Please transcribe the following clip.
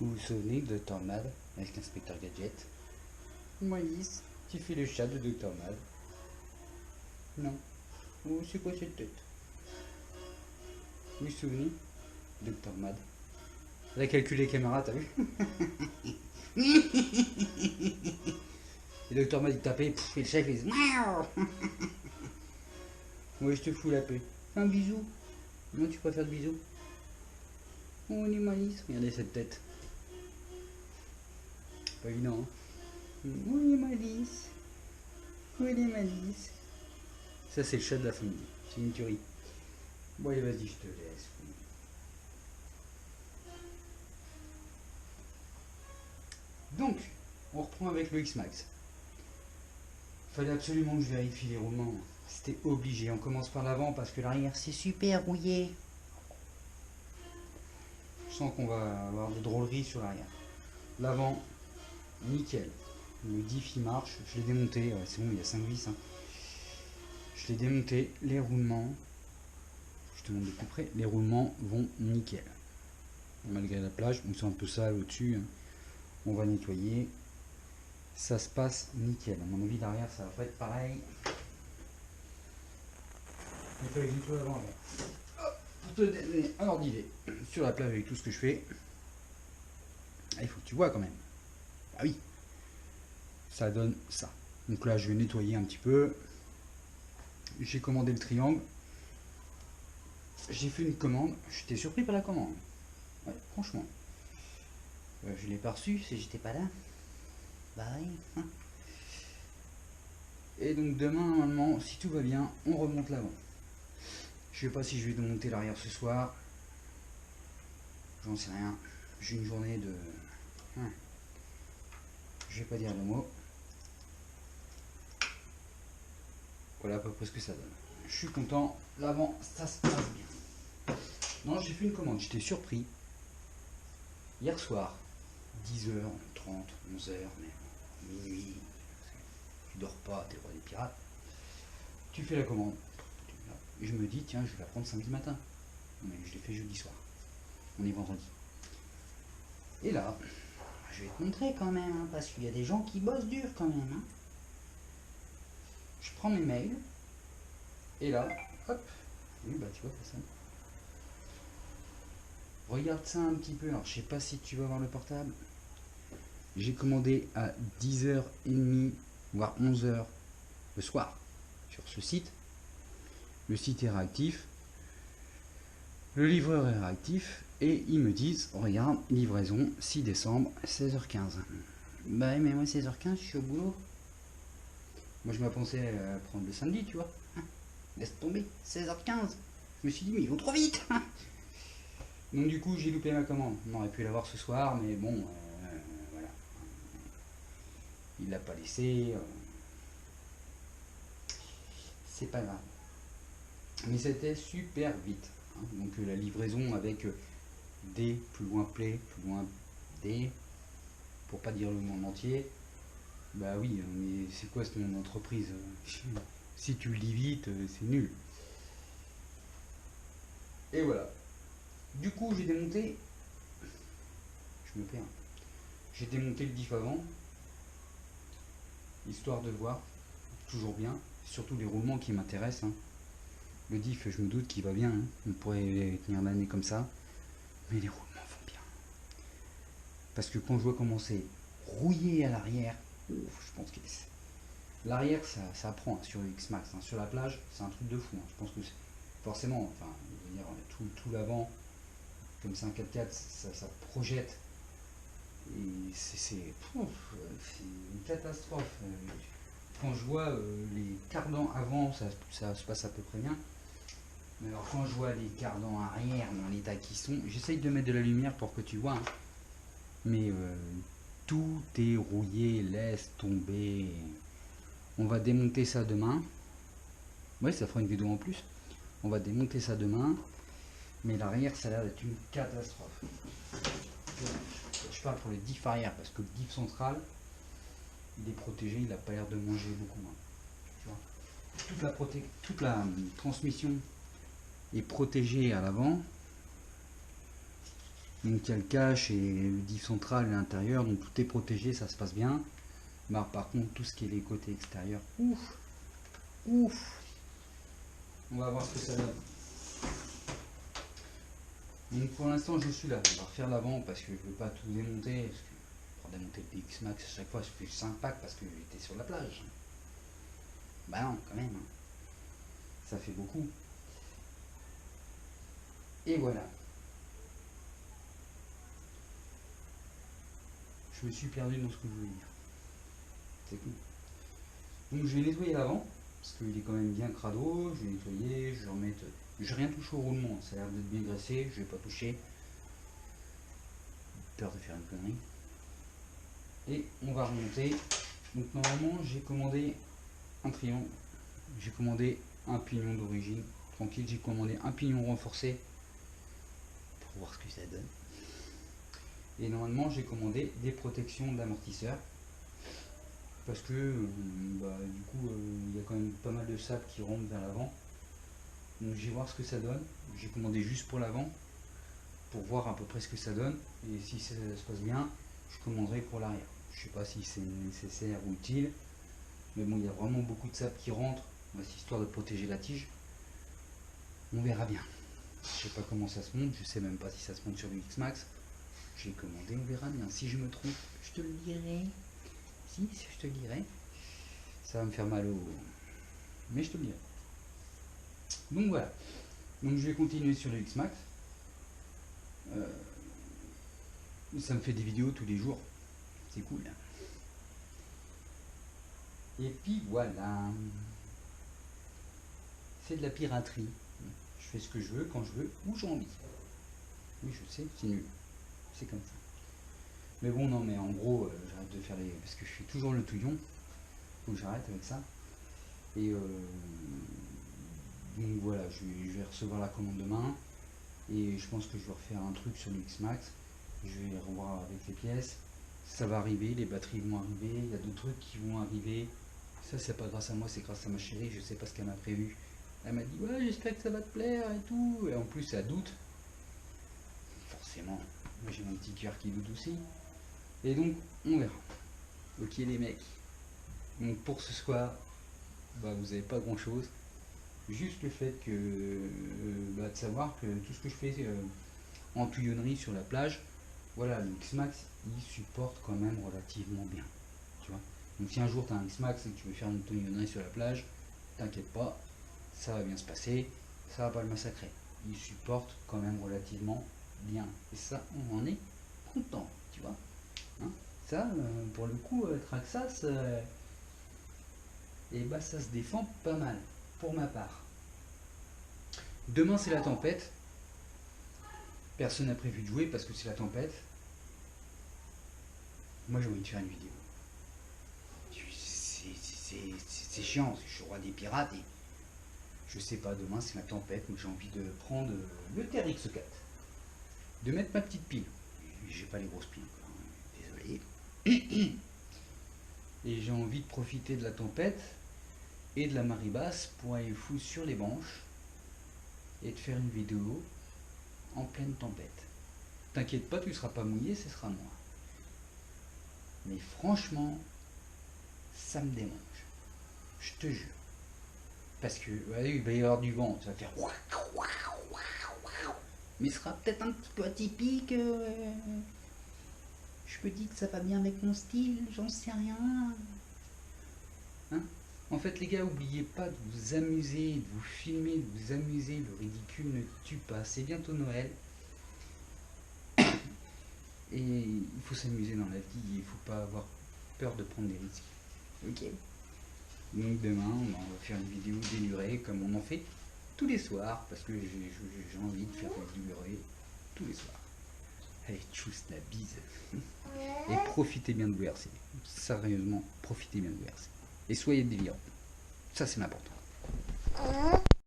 Vous vous souvenez de Dr Mad avec l'inspecteur Gadget? Moïse, tu fais le chat de Dr Mad? Non. Oh, c'est quoi cette tête? Vous vous souvenez? Dr Mad. Elle a calculé les caméras, t'as vu? Et Dr Mad il tapait, et le chef il disait miaou. Ouais, je te fous la paix. Un bisou. Non, tu préfères le bisou? Oh, on est malice. Regardez cette tête. Pas évident, hein? Oh, il est malice. Oh, il est malice. Ça, c'est le chat de la famille. C'est une tuerie. Bon, allez, vas-y, je te laisse. Donc, on reprend avec le X-Max. Fallait absolument que je vérifie les roulements. C'était obligé. On commence par l'avant parce que l'arrière, c'est super rouillé. Je sens qu'on va avoir des drôleries sur l'arrière. L'avant, nickel. Le diff il marche. Je l'ai démonté. Ouais, c'est bon, il y a 5 vis. Hein. Je l'ai démonté. Les roulements, je te montre de plus près. Les roulements vont nickel. Malgré la plage, ils sont un peu sales au-dessus. Hein. On va nettoyer. Ça se passe nickel. À mon avis, derrière, ça va pas être pareil. Il fallait que je nettoie l'avant. Pour te donner un ordre d'idée sur la plage avec tout ce que je fais, il faut que tu vois quand même. Ah oui, ça donne ça. Donc là, je vais nettoyer un petit peu. J'ai commandé le triangle. J'ai fait une commande. J'étais surpris par la commande. Ouais, franchement. Je l'ai pas reçu, si j'étais pas là. Bye. Et donc demain, normalement, si tout va bien, on remonte l'avant. Je sais pas si je vais démonter l'arrière ce soir. J'en sais rien. J'ai une journée de... Je vais pas dire le mot. Voilà à peu près ce que ça donne. Je suis content. L'avant, ça se passe bien. Non, j'ai fait une commande. J'étais surpris. Hier soir, 10h30, 11h, mais minuit. Tu dors pas, t'es le roi des pirates. Tu fais la commande. Et je me dis, tiens, je vais la prendre samedi matin. Mais je l'ai fait jeudi soir. On est vendredi. Et là, je vais te montrer quand même, hein, parce qu'il y a des gens qui bossent dur quand même. Hein. Je prends mes mails. Et là, hop. Oui, bah tu vois, ça. Regarde ça un petit peu. Alors, je sais pas si tu vas voir le portable. J'ai commandé à 10h30, voire 11h le soir sur ce site. Le site est réactif. Le livreur est réactif. Et ils me disent, regarde, livraison 6 décembre, 16h15. Bah mais moi 16h15, je suis au boulot. Moi je m'appensais à prendre le samedi, tu vois. Laisse tomber, 16h15. Je me suis dit, mais ils vont trop vite. Donc du coup, j'ai loupé ma commande. On aurait pu l'avoir ce soir, mais bon, voilà. Il l'a pas laissé. C'est pas grave. Mais c'était super vite. Hein. Donc la livraison avec D, plus loin Play, plus loin D, pour pas dire le nom entier. Bah oui, mais c'est quoi ce nom d'entreprise? Si tu le dis vite, c'est nul. Et voilà. Du coup, j'ai démonté. Je me perds. J'ai démonté le diff avant, histoire de voir. Toujours bien. Surtout les roulements qui m'intéressent. Hein. Le diff, je me doute qu'il va bien. Hein. On pourrait tenir l'année comme ça. Mais les roulements vont bien. Parce que quand je vois comment c'est rouillé à l'arrière, je pense que l'arrière, ça prend hein, sur le X-Max. Hein. Sur la plage, c'est un truc de fou. Hein. Je pense que forcément, enfin, je veux dire, tout l'avant, comme c'est un 4x4, ça projette. Et c'est une catastrophe. Quand je vois les cardans avant, ça se passe à peu près bien. Mais alors quand je vois les cardans arrière dans l'état qu'ils sont, j'essaye de mettre de la lumière pour que tu vois. Hein. Mais tout est rouillé, laisse tomber. On va démonter ça demain. Ouais, ça fera une vidéo en plus. On va démonter ça demain. Mais l'arrière, ça a l'air d'être une catastrophe. Je parle pour les diffs arrière parce que le diff central, il est protégé, il n'a pas l'air de manger beaucoup. Hein. Tu vois, toute la transmission est protégée à l'avant. Donc il y a le cache et le diff central à l'intérieur, donc tout est protégé, ça se passe bien. Bah, par contre, tout ce qui est les côtés extérieurs, ouf, ouf. On va voir ce que ça donne. Donc pour l'instant, je suis là. On va refaire l'avant parce que je ne veux pas tout démonter. Parce que pour démonter le X-Max à chaque fois, je fais 5 packs parce que j'étais sur la plage. Bah non, quand même. Ça fait beaucoup. Et voilà. Je me suis perdu dans ce que je voulais dire. C'est cool. Donc je vais nettoyer l'avant, parce qu'il est quand même bien crado. Je vais nettoyer, je vais remettre. Je vais rien toucher au roulement, ça a l'air d'être bien graissé, je vais pas toucher. Peur de faire une connerie. Et on va remonter. Donc normalement j'ai commandé un triangle. J'ai commandé un pignon d'origine. Tranquille, j'ai commandé un pignon renforcé pour voir ce que ça donne. Et normalement j'ai commandé des protections d'amortisseur. Parce que du coup il y a quand même pas mal de sable qui rentre vers l'avant. Donc je vais voir ce que ça donne. J'ai commandé juste pour l'avant pour voir à peu près ce que ça donne. Et si ça se passe bien, je commanderai pour l'arrière. Je sais pas si c'est nécessaire ou utile. Mais bon, il y a vraiment beaucoup de sable qui rentre. C'est histoire de protéger la tige. On verra bien. Je sais pas comment ça se monte. Je sais même pas si ça se monte sur le X-Max. J'ai commandé, on verra bien. Si je me trompe, je te le dirai. Si je te le dirai. Ça va me faire mal au... Mais je te le dirai. Donc voilà. Donc je vais continuer sur le X-Max. Ça me fait des vidéos tous les jours. C'est cool. Et puis voilà. C'est de la piraterie. Je fais ce que je veux, quand je veux, où j'ai envie. Oui, je sais, c'est nul. C'est comme ça. Mais bon, non, mais en gros, j'arrête de faire les... Parce que je fais toujours le touillon. Faut que j'arrête avec ça. Et donc voilà, je vais recevoir la commande demain. Et je pense que je vais refaire un truc sur le X-Max. Je vais revoir avec les pièces. Ça va arriver, les batteries vont arriver. Il y a d'autres trucs qui vont arriver. Ça, c'est pas grâce à moi, c'est grâce à ma chérie. Je sais pas ce qu'elle m'a prévu. Elle m'a dit, ouais, j'espère que ça va te plaire et tout. Et en plus, elle doute. Forcément. Moi, j'ai mon petit cœur qui doute aussi. Et donc, on verra. Ok, les mecs. Donc, pour ce soir, vous n'avez pas grand chose. Juste le fait que de savoir que tout ce que je fais en touillonnerie sur la plage, voilà, le X-Max il supporte quand même relativement bien, tu vois. Donc si un jour tu as un X-Max et que tu veux faire une touillonnerie sur la plage, t'inquiète pas, ça va bien se passer, ça va pas le massacrer. Il supporte quand même relativement bien, et ça on en est content, tu vois. Hein, ça pour le coup Traxxas et bah ça se défend pas mal pour ma part. Demain c'est la tempête. Personne n'a prévu de jouer parce que c'est la tempête. Moi j'ai envie de faire une vidéo. C'est chiant, je suis roi des pirates et je sais pas, demain c'est la tempête, mais j'ai envie de prendre le TRX4. De mettre ma petite pile. J'ai pas les grosses piles encore, désolé. Et j'ai envie de profiter de la tempête et de la marée basse pour aller foutre sur les branches et de faire une vidéo en pleine tempête. T'inquiète pas, tu ne seras pas mouillé, ce sera moi. Mais franchement, ça me démange. Je te jure. Parce que ouais, il va y avoir du vent, ça va faire... Mais ce sera peut-être un petit peu atypique. Je me dis que ça va bien avec mon style, j'en sais rien. Hein? En fait les gars, n'oubliez pas de vous amuser, de vous filmer, de vous amuser, le ridicule ne tue pas, c'est bientôt Noël. Et il faut s'amuser dans la vie, il ne faut pas avoir peur de prendre des risques. Ok. Donc demain, on va faire une vidéo délurée comme on en fait tous les soirs, parce que j'ai envie de faire des délurés tous les soirs. Allez, tchuss la bise. Et profitez bien de WRC. Sérieusement, profitez bien de WRC. Et soyez délirants. Ça, c'est important.